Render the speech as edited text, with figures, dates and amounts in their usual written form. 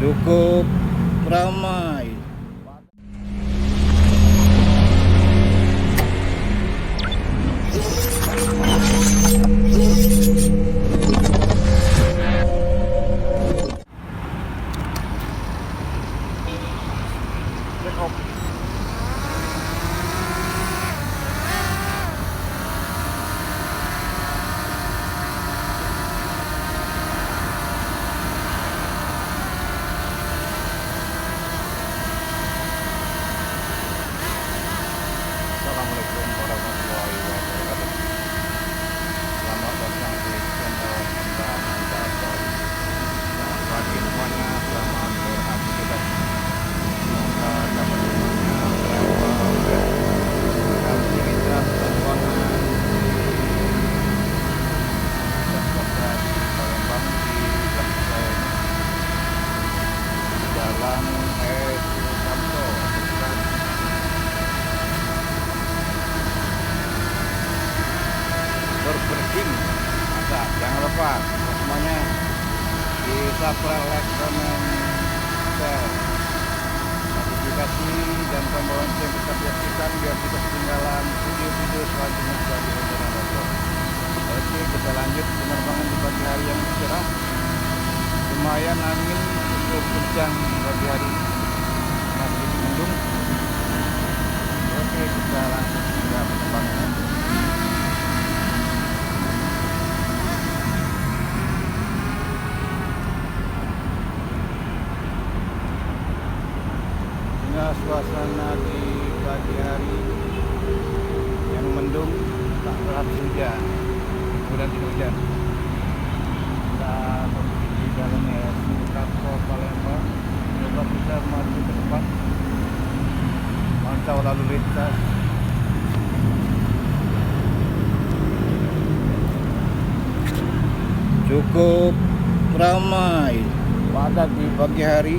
cukup ramai. Assalamualaikum warahmatullahi wabarakatuh. Selamat datang di channel Honda Mandator. Selamat pagi semuanya, selamat beraktivitas. Semoga dapat semuanya berapa kali kita penerbangan dan kota di Palembang di belakang saya ini Jalan Sukamto. Berberking mantap, jangan lupa semuanya di subscribe, like, comment, share, notifikasi dan tombol lonceng tetap diaktifkan biar tidak ketinggalan video-video selanjutnya dari Honda Mandator. Oke, kita lanjut penerbangan di pagi hari yang cerah. Lumayan angin cukup kencang pagi hari ini, masih mendung. Oke, kita langsung ke penerbangan. Suasana di pagi hari yang mendung, tak berarti hujan, mudah hujan. Kita posisi jalan Sukamto Palembang, coba kita maju ke depan, mantau lalu lintas. Cukup ramai, padat di pagi hari.